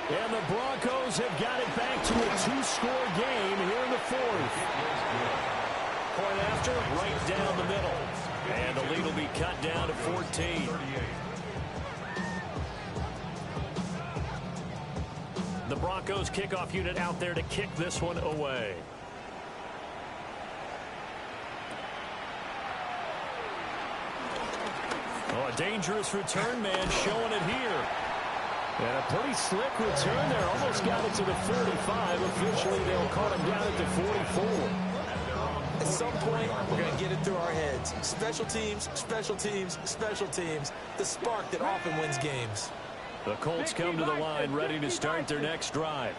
And the Broncos have got it back to a 2-score game here in the 4th. Point after, right down the middle. And the lead will be cut down to 14. The Broncos kickoff unit out there to kick this one away. Oh, a dangerous return man showing it here. And a pretty slick return there. Almost got it to the 45. Officially, they'll call him down at the 44. At some point, we're going to get it through our heads. Special teams, special teams, special teams. The spark that often wins games. The Colts come to the line ready to start their next drive.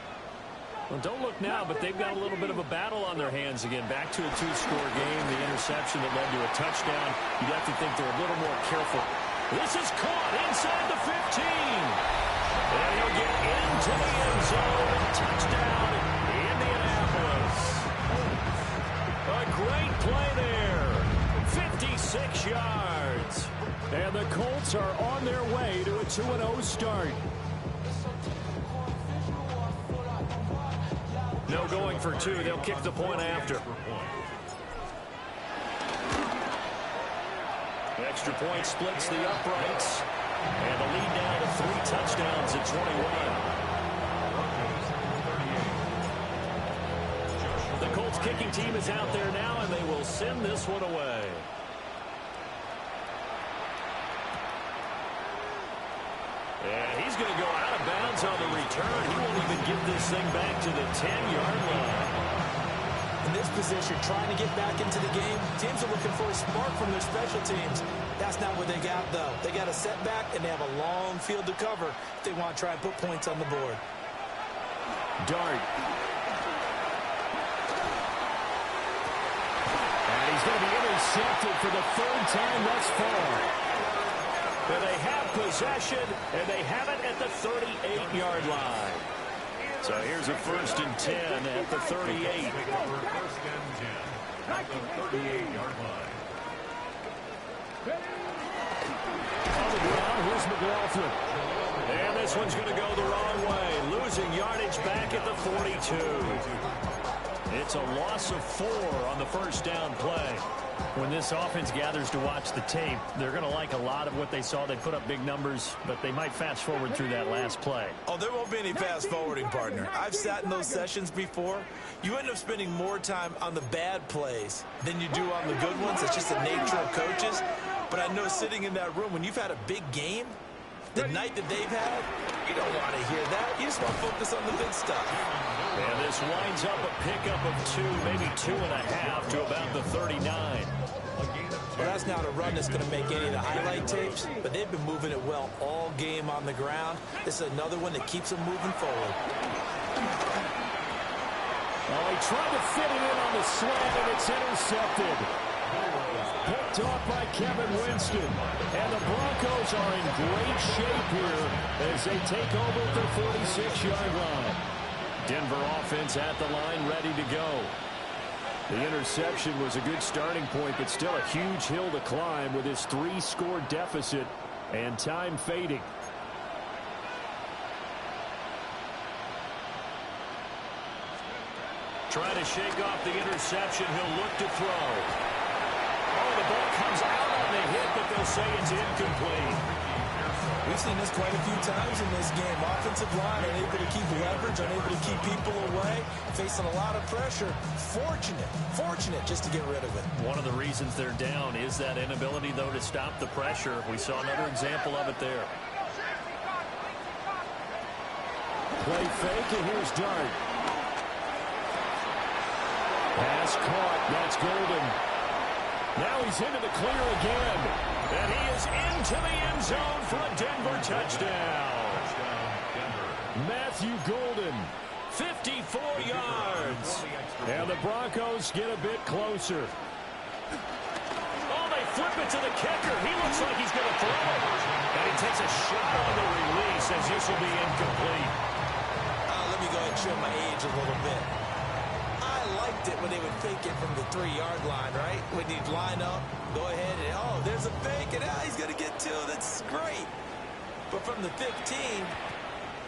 Well, don't look now, but they've got a little bit of a battle on their hands again. Back to a 2-score game. The interception that led to a touchdown. You'd have to think they're a little more careful. This is caught inside the 15. And he'll get into the end zone. Touchdown, Indianapolis. A great play there. 56 yards. And the Colts are on their way to a 2-0 start. No going for 2. They'll kick the point after. Extra point splits the uprights. And the lead down to 3 touchdowns at 21. The Colts kicking team is out there now, and they will send this one away. And he's going to go out of bounds on the return. He won't even give this thing back to the 10-yard line. In this position, trying to get back into the game, teams are looking for a spark from their special teams. That's not what they got, though. They got a setback, and they have a long field to cover if they want to try and put points on the board. Dart. And he's going to be intercepted for the third time thus far. And they have possession, and they have it at the 38-yard line. So here's a 1st and 10 at the 38. 1st and 10 at the 38-yard line. On the ground, here's McLaughlin. And this one's going to go the wrong way. Losing yardage back at the 42. It's a loss of 4 on the first down play. When this offense gathers to watch the tape, they're going to like a lot of what they saw. They put up big numbers, but they might fast forward through that last play. Oh, there won't be any fast forwarding, partner. I've sat in those sessions before. You end up spending more time on the bad plays than you do on the good ones. It's just the nature of coaches. But I know sitting in that room, when you've had a big game, the night that they've had, you don't want to hear that. You just want to focus on the good stuff. And this winds up a pickup of 2, maybe 2.5 to about the 39. Well, that's not a run that's going to make any of the highlight tapes, but they've been moving it well all game on the ground. This is another one that keeps them moving forward. Oh, he tried to fit it in on the slant, and it's intercepted. Picked off by Kevin Winston. And the Broncos are in great shape here as they take over at their 46-yard line. Denver offense at the line, ready to go. The interception was a good starting point, but still a huge hill to climb with his 3-score deficit and time fading. Trying to shake off the interception. He'll look to throw. Oh, the ball comes out on the hit, but they'll say it's incomplete. We've seen this quite a few times in this game. Offensive line unable to keep leverage, unable to keep people away, facing a lot of pressure. Fortunate just to get rid of it. One of the reasons they're down is that inability, though, to stop the pressure. We saw another example of it there. Play fake, and here's Dart. Pass caught. That's Golden. Now he's into the clear again. And he is into the end zone for a Denver touchdown. Matthew Golden. 54 yards. And the Broncos get a bit closer. Oh, they flip it to the kicker. He looks like he's going to throw it. And he takes a shot on the release as this will be incomplete. Let me go ahead and show my age a little bit. I liked it when they would fake it from the 3-yard line, right? When you'd line up, go ahead and, oh, there's a fake, and he's going to get 2. That's great. But from the 15,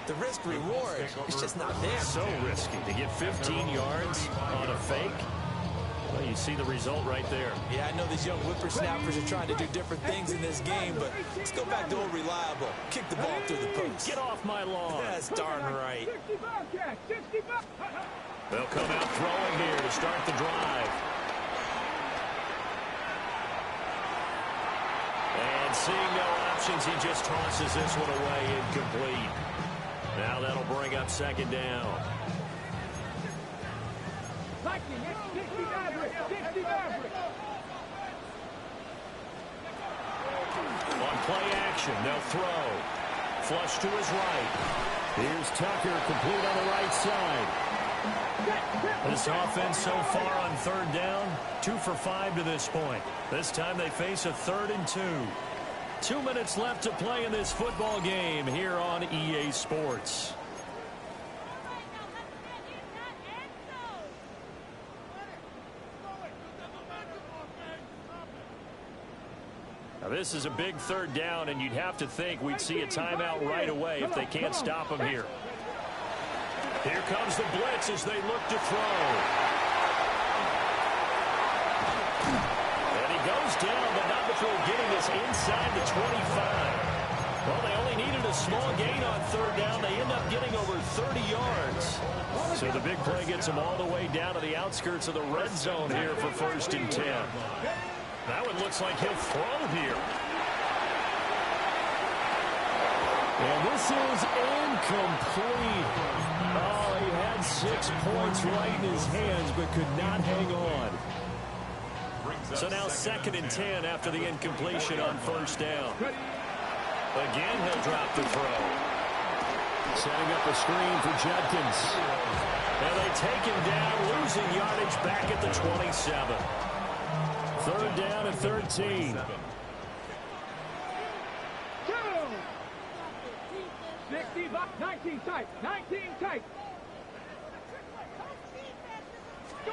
the risk-reward is just not there. So risky to get 15 yards on a fake. Well, you see the result right there. Yeah, I know these young whippersnappers are trying to do different things in this game, but let's go back to old reliable. Kick the ball through the post. Get off my lawn. That's darn right. They'll come out throwing here to start the drive. And seeing no options, he just tosses this one away, incomplete. Now that'll bring up 2nd down. On play action, they'll throw. Flush to his right. Here's Tucker, complete on the right side. This offense so far on 3rd down, 2 for 5 to this point. This time they face a 3rd and 2. 2 minutes left to play in this football game here on EA Sports. Now this is a big 3rd down, and you'd have to think we'd see a timeout right away if they can't stop him here. Here comes the blitz as they look to throw. And he goes down, but not before getting this inside the 25. Well, they only needed a small gain on 3rd down. They end up getting over 30 yards. So the big play gets them all the way down to the outskirts of the red zone here for 1st and 10. That one looks like he'll throw here. And this is incomplete. Oh, he had 6 points right in his hands, but could not hang on. So now 2nd and 10 after the incompletion on 1st down. Again, he'll drop the throw. Setting up a screen for Judkins. And they take him down, losing yardage back at the 27. 3rd down and 13. 19 tight. 19 tight. Go.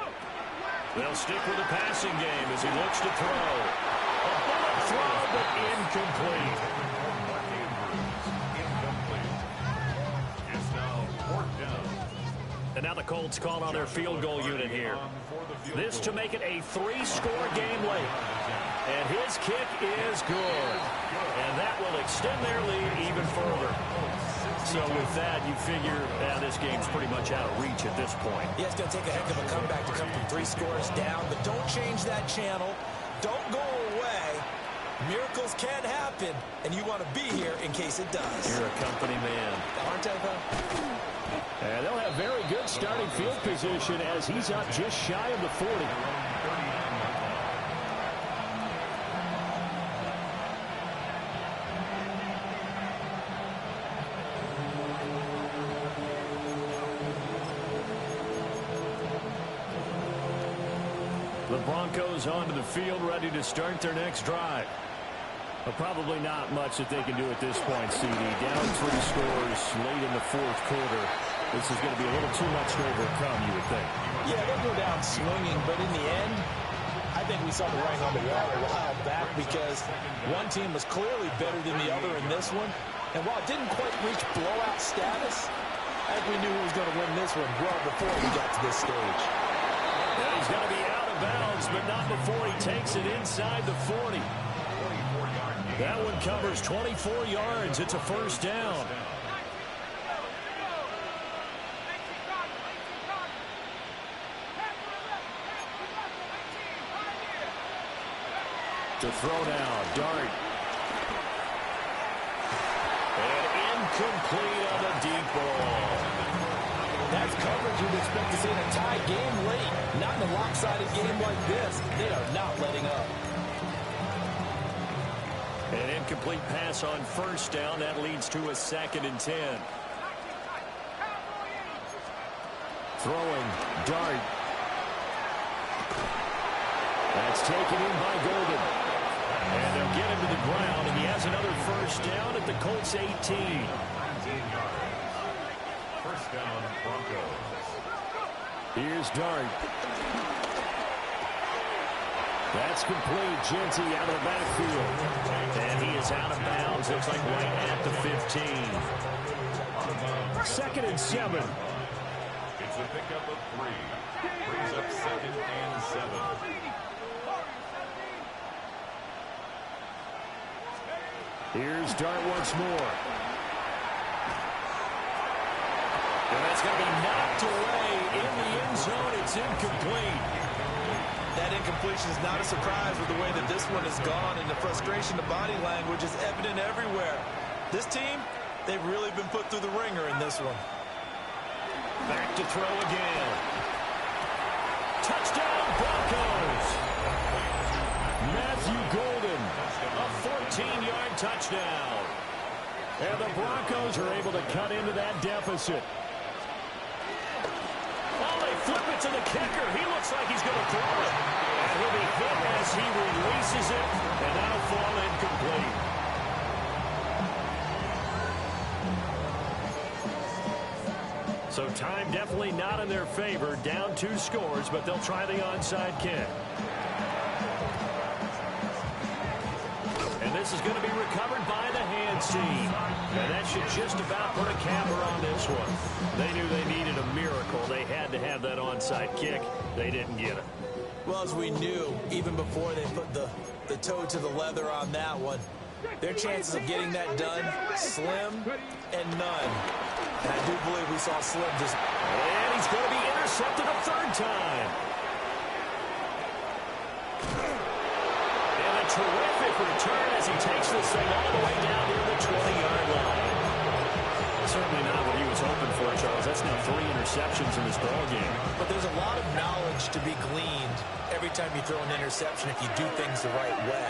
They'll stick with the passing game as he looks to throw. A bullet throw, but incomplete. It's now 4th down. And now the Colts call on their field goal unit here. This to make it a 3-score game late. And his kick is good. And that will extend their lead even further. So with that, you figure this game's pretty much out of reach at this point. Yeah, it's going to take a heck of a comeback to come from 3 scores down, but don't change that channel. Don't go away. Miracles can happen, and you want to be here in case it does. You're a company man. Aren't I, though? And they'll have very good starting field position as he's up just shy of the 40. The Broncos onto the field, ready to start their next drive. But probably not much that they can do at this point, CD. Down 3 scores late in the 4th quarter. This is going to be a little too much to overcome, you would think. Yeah, they'll go down swinging, but in the end, I think we saw the writing on the wall a while back because one team was clearly better than the other in this one. And while it didn't quite reach blowout status, I think we knew who was going to win this one well before we got to this stage. And he's going to be out of bounds, but not before he takes it inside the 40. That one covers 24 yards. It's a 1st down. To throw now, Dart. And incomplete on the deep ball. That's coverage you'd expect to see in a tie game late. Not in a lopsided game like this. They are not letting up. An incomplete pass on 1st down. That leads to a 2nd and 10. Throwing, Dart. That's taken in by Golden. And they'll get him to the ground, and he has another 1st down at the Colts 18. 1st down, Broncos. Here's Dart. That's complete. Genty out of the backfield. And he is out of bounds. Looks like right at the 15. 2nd and 7. It's a pickup of 3. Brings up 2nd and 7. Here's Dart once more. And that's going to be knocked away in the end zone. It's incomplete. That incompletion is not a surprise with the way that this one has gone, and the frustration, the body language is evident everywhere. This team, they've really been put through the ringer in this one. Back to throw again. Touchdown, Broncos. Matthew Golden. A 14-yard touchdown. And the Broncos are able to cut into that deficit. Oh, they flip it to the kicker. He looks like he's going to throw it. And he'll be hit as he releases it, and that'll fall incomplete. So time definitely not in their favor. Down 2 scores, but they'll try the onside kick. And this is going to be recovered by the hands team. And that should just about put a capper on this one. They knew they needed a miracle. They had to have that onside kick. They didn't get it. Well, as we knew, even before they put the toe to the leather on that one, their chances of getting that done, slim and none. And I do believe we saw Slim just... And he's going to be intercepted a 3rd time. And a terrific return as he takes this thing all the way down near the 20-yard line. certainly not what he was hoping for, Charles. That's now 3 interceptions in this ball game. But there's a lot of knowledge to be gleaned every time you throw an interception if you do things the right way.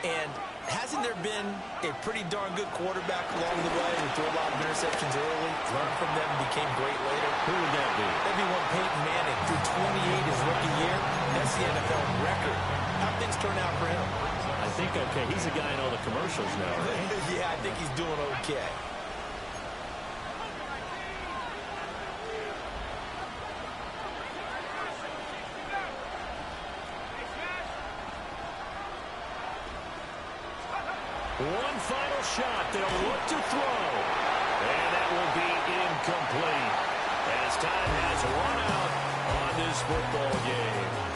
And hasn't there been a pretty darn good quarterback along the way who threw a lot of interceptions early, learned from them, and became great later? Who would that be? That'd be one Peyton Manning. Through 28 his rookie year, that's the NFL record. How things turn out for him? I think, okay, he's a guy in all the commercials now, right? Yeah, I think he's doing okay. One final shot. They'll look to throw. And that will be incomplete as time has run out on this football game.